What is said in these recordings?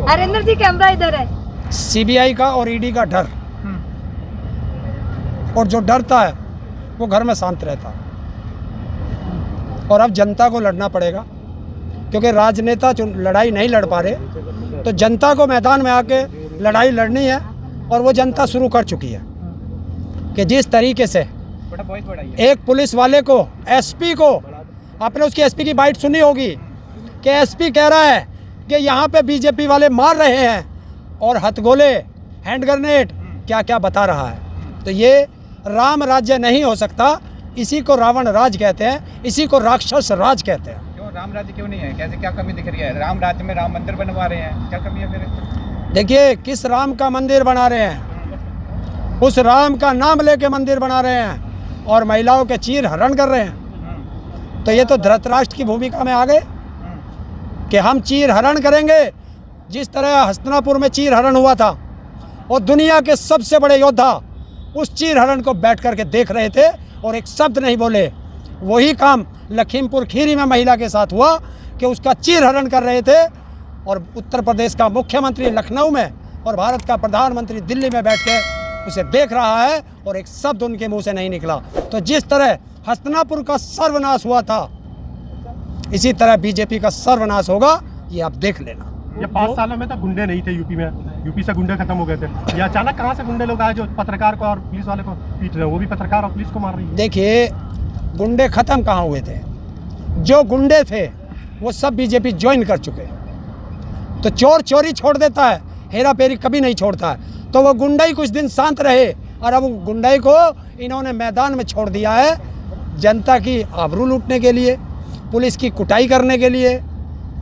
हरेंद्र जी camera इधर है। CBI का और ईडी का डर, और जो डरता है वो घर में शांत रहता। और अब जनता को लड़ना पड़ेगा, क्योंकि राजनेता जो लड़ाई नहीं लड़ पा रहे, तो जनता को मैदान में आके लड़ाई लड़नी है। और वो जनता शुरू कर चुकी है कि जिस तरीके से एक पुलिस वाले को, एसपी को, आपने उसकी एसपी की बाइट सुनी होगी कि एसपी कह रहा है कि यहाँ पे बीजेपी वाले मार रहे हैं, और हथगोले, हैंड ग्रेनेड, क्या क्या बता रहा है। तो ये राम राज्य नहीं हो सकता। इसी को रावण राज कहते हैं, इसी को राक्षस राज कहते हैं। क्यों राम राज्य क्यों नहीं है? कैसे, क्या कमी दिख रही है? राम राज्य में राम मंदिर बनवा रहे हैं, क्या कमी है फिर? देखिए, किस राम का मंदिर बना रहे हैं? उस राम का नाम लेके मंदिर बना रहे हैं और महिलाओं के चीर हरण कर रहे हैं। तो ये तो धृतराष्ट्र की भूमिका में आ गए कि हम चीर हरण करेंगे, जिस तरह हस्तिनापुर में चीर हरण हुआ था और दुनिया के सबसे बड़े योद्धा उस चीर हरण को बैठ करके देख रहे थे और एक शब्द नहीं बोले। वही काम लखीमपुर खीरी में महिला के साथ हुआ कि उसका चीर हरण कर रहे थे, और उत्तर प्रदेश का मुख्यमंत्री लखनऊ में और भारत का प्रधानमंत्री दिल्ली में बैठ के उसे देख रहा है और एक शब्द उनके मुंह से नहीं निकला। तो जिस तरह हस्तिनापुर का सर्वनाश हुआ था, इसी तरह बीजेपी का सर्वनाश होगा, ये आप देख लेना। ये 5 सालों में तो गुंडे नहीं थे यूपी में, यूपी से गुंडे खत्म हो गए थे। ये अचानक कहाँ से गुंडे लोग आए जो पत्रकार को और पुलिस वाले को पीट रहे हैं? वो भी पत्रकार और पुलिस को मार रही है। देखिए, गुंडे खत्म कहाँ हुए थे? जो गुंडे थे वो सब बीजेपी ज्वाइन कर चुके। तो चोर चोरी छोड़ देता है, हेरा फेरी कभी नहीं छोड़ता है। तो वो गुंडाई कुछ दिन शांत रहे, और अब गुंडाई को इन्होंने मैदान में छोड़ दिया है, जनता की आबरू लूटने के लिए, पुलिस की कुटाई करने के लिए,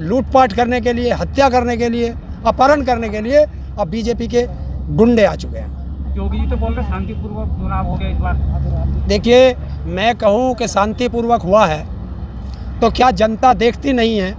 लूटपाट करने के लिए, हत्या करने के लिए, अपहरण करने के लिए अब बीजेपी के गुंडे आ चुके हैं। योगी जी तो बोल रहे शांतिपूर्वक चुनाव हो गया इस बार। देखिए, मैं कहूँ कि शांतिपूर्वक हुआ है, तो क्या जनता देखती नहीं है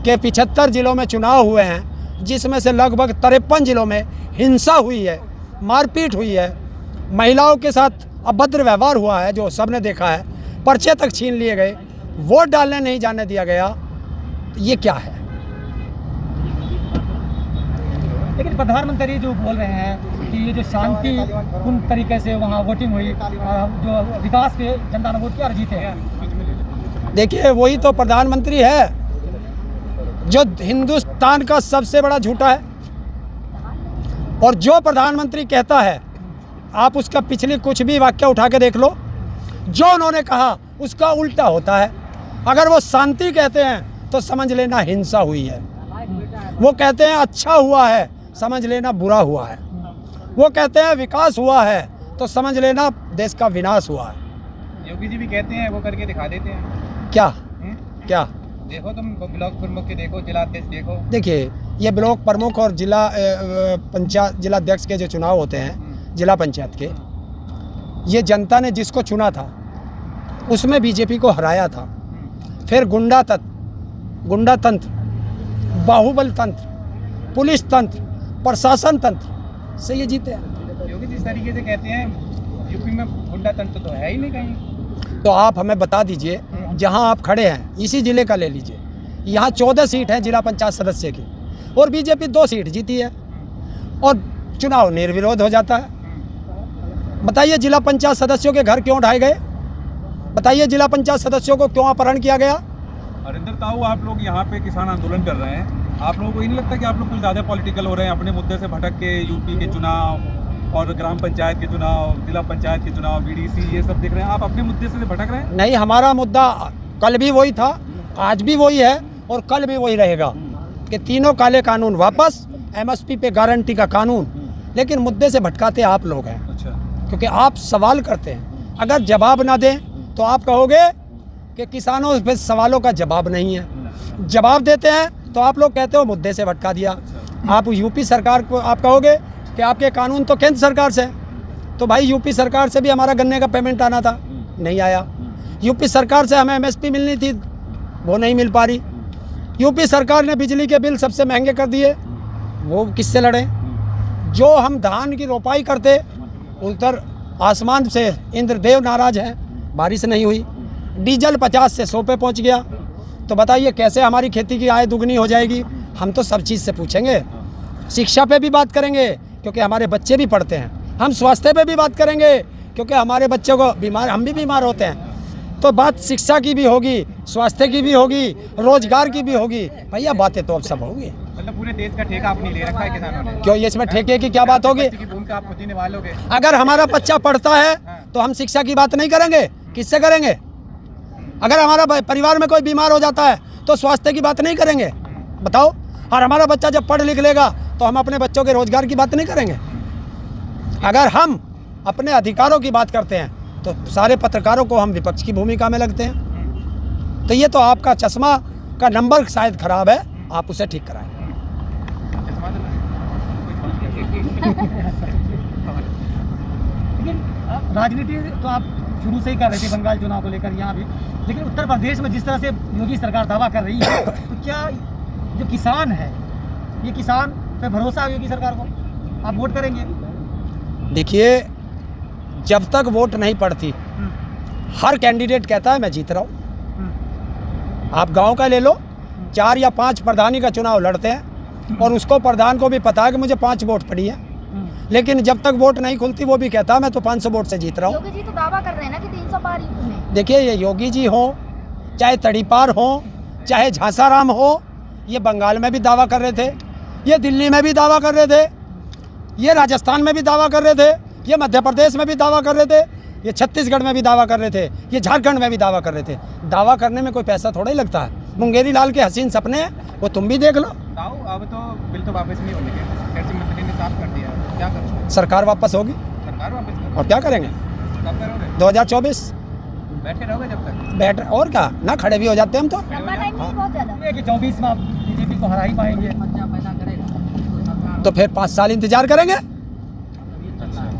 कि 75 जिलों में चुनाव हुए हैं, जिसमें से लगभग 53 जिलों में हिंसा हुई है, मारपीट हुई है, महिलाओं के साथ अभद्र व्यवहार हुआ है, जो सबने देखा है, पर्चे तक छीन लिए गए, वोट डालने नहीं जाने दिया गया। तो ये क्या है? लेकिन प्रधानमंत्री जो बोल रहे हैं कि ये जो शांतिपूर्ण तरीके से वहाँ वोटिंग हुई, जो विकास पे जनता ने वोट किया और जीते हैं। देखिए, वही तो प्रधानमंत्री है जो हिंदुस्तान का सबसे बड़ा झूठा है। और जो प्रधानमंत्री कहता है, आप उसका पिछली कुछ भी वाक्य उठा के देख लो, जो उन्होंने कहा उसका उल्टा होता है। अगर वो शांति कहते हैं तो समझ लेना हिंसा हुई है। वो कहते हैं अच्छा हुआ है, समझ लेना बुरा हुआ है। वो कहते हैं विकास हुआ है, तो समझ लेना देश का विनाश हुआ है। योगी जी भी कहते हैं, वो करके दिखा देते हैं। क्या क्या? देखो, तुम ब्लॉक प्रमुख के देखो, जिला अध्यक्ष देखो। देखिए, ये ब्लॉक प्रमुख और जिला पंचायत, जिला अध्यक्ष के जो चुनाव होते हैं, जिला पंचायत के, ये जनता ने जिसको चुना था उसमें बीजेपी को हराया था। फिर गुंडा तंत्र, बाहुबल तंत्र, पुलिस तंत्र, प्रशासन तंत्र से ये जीते हैं। योगी जिस तरीके से कहते हैं यूपी में गुंडा तंत्र तो है ही नहीं कहीं। तो आप हमें बता दीजिए, जहां आप खड़े हैं, इसी जिले का ले लीजिए, यहाँ 14 सीट हैं जिला पंचायत सदस्य की, और बीजेपी 2 सीट जीती है, और चुनाव निर्विरोध हो जाता है। बताइए, जिला पंचायत सदस्यों के घर क्यों ढाए गए? बताइए, जिला पंचायत सदस्यों को क्यों अपहरण किया गया? हरिंदर ताऊ, आप लोग यहाँ पे किसान आंदोलन कर रहे हैं, आप लोगों को नहीं लगता कि आप लोग कुछ ज़्यादा पॉलिटिकल हो रहे हैं? अपने मुद्दे से भटक के यूपी के चुनाव और ग्राम पंचायत के चुनाव, जिला पंचायत के चुनाव, बीडीसी, ये सब देख रहे हैं, आप अपने मुद्दे से भटक रहे हैं। नहीं, हमारा मुद्दा कल भी वही था, आज भी वही है, और कल भी वही रहेगा कि तीनों काले कानून वापस, एमएसपी पे गारंटी का कानून। लेकिन मुद्दे से भटकाते आप लोग हैं। अच्छा, क्योंकि आप सवाल करते हैं, अगर जवाब ना दें तो आप कहोगे कि किसानों पे सवालों का जवाब नहीं है। जवाब देते हैं तो आप लोग कहते हो मुद्दे से भटका दिया। आप यूपी सरकार को आप कहोगे कि आपके कानून तो केंद्र सरकार से, तो भाई यूपी सरकार से भी हमारा गन्ने का पेमेंट आना था, नहीं आया। यूपी सरकार से हमें एमएसपी मिलनी थी, वो नहीं मिल पा रही। यूपी सरकार ने बिजली के बिल सबसे महंगे कर दिए, वो किससे लड़े? जो हम धान की रोपाई करते, उधर आसमान से इंद्रदेव नाराज हैं, बारिश नहीं हुई। डीजल 50 से 100 पे पहुँच गया। तो बताइए कैसे हमारी खेती की आय दुगनी हो जाएगी? हम तो सब चीज़ से पूछेंगे। शिक्षा पे भी बात करेंगे क्योंकि हमारे बच्चे भी पढ़ते हैं। हम स्वास्थ्य पे भी बात करेंगे क्योंकि हमारे बच्चों को बीमार, हम भी बीमार होते हैं। तो बात शिक्षा की भी होगी, स्वास्थ्य की भी होगी, रोजगार की भी होगी। भैया बातें तो अब सब होंगी। मतलब पूरे देश का ठेका आपने ले रखा है किसानों ने। क्यों, ये इसमें ठेके की क्या बात होगी? बच्चे की भूमिका आप खुद ही निभा लोगे। अगर हमारा बच्चा पढ़ता है तो हम शिक्षा की बात नहीं करेंगे, किससे करेंगे? अगर हमारा परिवार में कोई बीमार हो जाता है तो स्वास्थ्य की बात नहीं करेंगे, बताओ। और हमारा बच्चा जब पढ़ लिख लेगा तो हम अपने बच्चों के रोजगार की बात नहीं करेंगे। अगर हम अपने अधिकारों की बात करते हैं तो सारे पत्रकारों को हम विपक्ष की भूमिका में लगते हैं। तो ये तो आपका चश्मा का नंबर शायद खराब है, आप उसे ठीक कराएं। लेकिन राजनीति तो आप शुरू से ही कर रहे थे बंगाल चुनाव को लेकर यहाँ भी, लेकिन उत्तर प्रदेश में जिस तरह से योगी सरकार दावा कर रही है, तो क्या जो किसान है, ये किसान पे भरोसा है योगी सरकार को? आप वोट करेंगे? देखिए, जब तक वोट नहीं पड़ती हर कैंडिडेट कहता है मैं जीत रहा हूँ। आप गांव का ले लो, 4 या 5 प्रधानी का चुनाव लड़ते हैं और उसको प्रधान को भी पता है कि मुझे 5 वोट पड़ी है, लेकिन जब तक वोट नहीं खुलती वो भी कहता है मैं तो 500 वोट से जीत रहा हूँ। योगी जी तो दावा कर रहे हैं ना कि 300 पार यूपी में। देखिए, ये योगी जी हो, चाहे तड़ीपार हो, चाहे झांसाराम हो, ये बंगाल में भी दावा कर रहे थे, ये दिल्ली में भी दावा कर रहे थे, ये राजस्थान में भी दावा कर रहे थे, ये मध्य प्रदेश में भी दावा कर रहे थे, ये छत्तीसगढ़ में भी दावा कर रहे थे, ये झारखंड में भी दावा कर रहे थे। दावा करने में कोई पैसा थोड़ा ही लगता है। मुंगेरी लाल के हसीन सपने हैं, वो तुम भी देख लो। ताऊ, अब तो बिल तो वापस नहीं होने के, कृषि मंत्री ने साफ कर दिया, क्या करोगे? सरकार वापस होगी सरकार वापस करो। और क्या करेंगे? कब करोगे? 2024 बैठे रहोगे जब तक? बैठ, और क्या, ना खड़े भी हो जाते हम तो। लंबा टाइम नहीं, बहुत ज्यादा। ये कि 24 में आप बीजेपी को हरा ही पाएंगे। तो फिर 5 साल इंतजार करेंगे।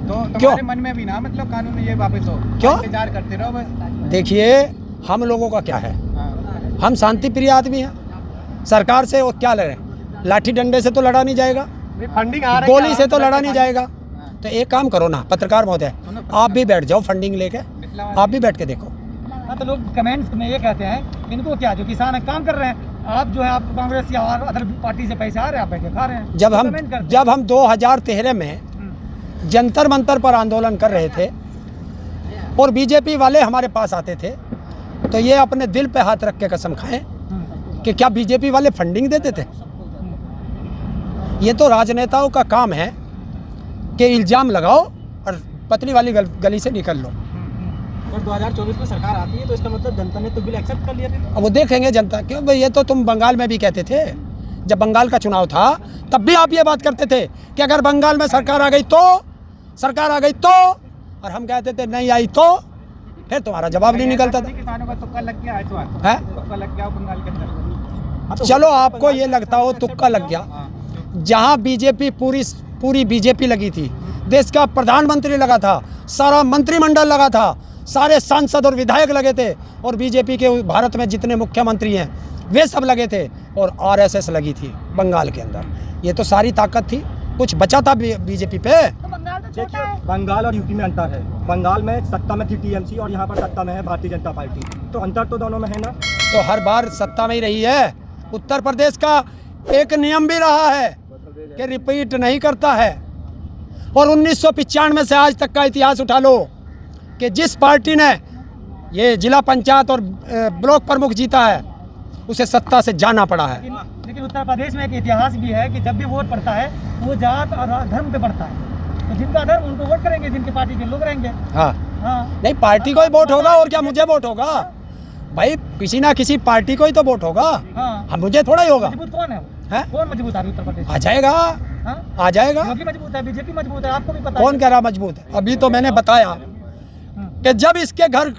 तो तुम्हारे मन में भी ना मतलब कानून ये वापस हो, क्यों? इंतजार करते रहो बस। देखिए, हम लोगों का क्या है, हाँ। हम शांति प्रिय आदमी हैं। सरकार से वो क्या लड़ें? लाठी डंडे से तो लड़ा नहीं जाएगा, फंडिंग आ रही है, गोली से तो लड़ा नहीं जाएगा। तो एक काम करो ना पत्रकार महोदय, आप भी बैठ जाओ फंडिंग लेके, आप भी बैठ के देखो। हाँ, तो लोग कमेंट्स में ये कहते हैं इनको क्या, जो किसान है काम कर रहे हैं, आप जो है आप कांग्रेस या और अदर पार्टी से पैसे आ रहे हैं, आप बैठ के खा रहे हैं। जब तो हम comment करते हैं। जब हम 2013 में जंतर मंतर पर आंदोलन कर रहे थे और बीजेपी वाले हमारे पास आते थे, तो ये अपने दिल पे हाथ रख के कसम खाएं कि क्या बीजेपी वाले फंडिंग देते थे? ये तो राजनेताओं का काम है कि इल्ज़ाम लगाओ और पतली वाली गली से निकल लो। और 2024 में सरकार आती है तो इसका मतलब जनता ने तो बिल एक्सेप्ट कर लिया था। अब वो देखेंगे जनता, क्यों भाई, ये तो तुम बंगाल में भी कहते थे, जब बंगाल का चुनाव था तब भी आप ये बात करते थे कि अगर बंगाल में सरकार आ गई तो, सरकार आ गई तो, और हम कहते थे नहीं आई तो, फिर तुम्हारा जवाब नहीं निकलता था। किसानों का तुक्का लग गया है, इस बार है? तुक्का लग गया बंगाल के अंदर। चलो, आपको ये लगता हो तुक्का लग गया, जहाँ बीजेपी पूरी बीजेपी लगी थी, देश का प्रधानमंत्री लगा था, सारा मंत्रिमंडल लगा था, सारे सांसद और विधायक लगे थे, और बीजेपी के भारत में जितने मुख्यमंत्री हैं वे सब लगे थे, और आरएसएस लगी थी बंगाल के अंदर। ये तो सारी ताकत थी, कुछ बचा था बीजेपी पे? तो बंगाल तो छोटा है। बंगाल और यूपी में अंतर है। बंगाल में सत्ता में थी टीएमसी और यहाँ पर सत्ता में है भारतीय जनता पार्टी, तो अंतर तो दोनों में है ना। तो हर बार सत्ता में ही रही है। उत्तर प्रदेश का एक नियम भी रहा है कि रिपीट नहीं करता है, और 1995 से आज तक का इतिहास उठा लो कि जिस पार्टी ने ये जिला पंचायत और ब्लॉक प्रमुख जीता है उसे सत्ता से जाना पड़ा है। लेकिन उत्तर प्रदेश में एक इतिहास भी है कि जब भी वोट पड़ता है वो जात और धर्म पे पड़ता है, तो जिनका धर्म उनको वोट करेंगे, जिनकी पार्टी के लोग रहेंगे। हाँ, हाँ, नहीं, पार्टी को ही वोट होगा, और क्या मुझे वोट होगा भाई? किसी ना किसी पार्टी को ही तो वोट होगा। हाँ। मुझे थोड़ा ही होगा। मजबूत कौन है वो? है? कौन मजबूत है उत्तर प्रदेश में? आ जाएगा, हाँ? आ जाएगा। योगी मजबूत है, बीजेपी मजबूत है, आपको भी पता कौन है। कह रहा मजबूत है? अभी तो मैंने बताया कि जब इसके घर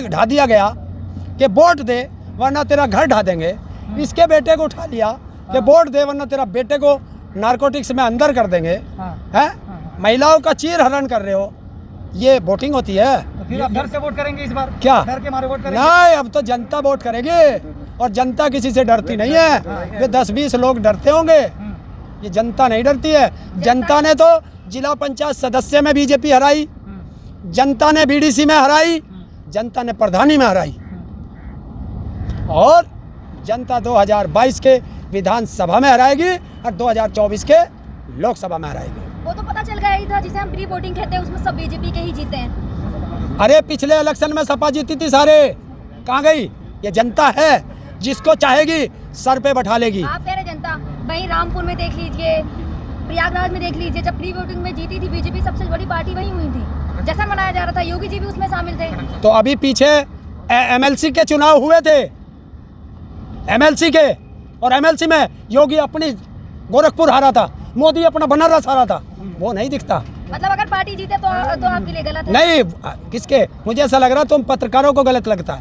ढा दिया गया कि वोट दे वरना तेरा घर ढा देंगे, इसके बेटे को उठा लिया कि वोट दे वरना तेरा बेटे को नारकोटिक्स में अंदर कर देंगे। हाँ। हैं? महिलाओं का चीर हरण कर रहे हो, ये वोटिंग होती है? तो फिर आप डर से वोट करेंगे इस बार? क्या? डर के मारे वोट करेंगे? नहीं, अब तो जनता वोट करेगी, और जनता किसी से डरती नहीं है। वे 10-20 लोग डरते होंगे, ये जनता नहीं डरती है। जनता ने तो जिला पंचायत सदस्य में बीजेपी हराई, जनता ने बीडीसी में हराई, जनता ने प्रधानी में हराई, और जनता 2022 के विधानसभा में हराएगी और 2024 के लोकसभा में हराएगी। वो तो पता चल गया ही था, जिसे हम प्री वोटिंग कहते हैं, उसमें सब बीजेपी के ही जीते हैं। अरे पिछले इलेक्शन में सपा जीती थी सारे, कहाँ गई? ये जनता है, जिसको चाहेगी सर पे बैठा लेगी। आप कह रहे जनता, वहीं रामपुर में देख लीजिए, प्रयागराज में देख लीजिए, जब प्री वोटिंग में जीती थी बीजेपी, सबसे बड़ी पार्टी वहीं हुई थी, जश्न मनाया जा रहा था, योगी जी भी उसमें शामिल थे। तो अभी पीछे एमएलसी के चुनाव हुए थे, एमएलसी के, और एमएलसी में योगी अपनी गोरखपुर हारा था, मोदी अपना बनारस हारा था, वो नहीं दिखता। मतलब अगर पार्टी जीते तो आपके लिए गलत है? नहीं, किसके? मुझे ऐसा लग रहा तुम पत्रकारों को गलत लगता है।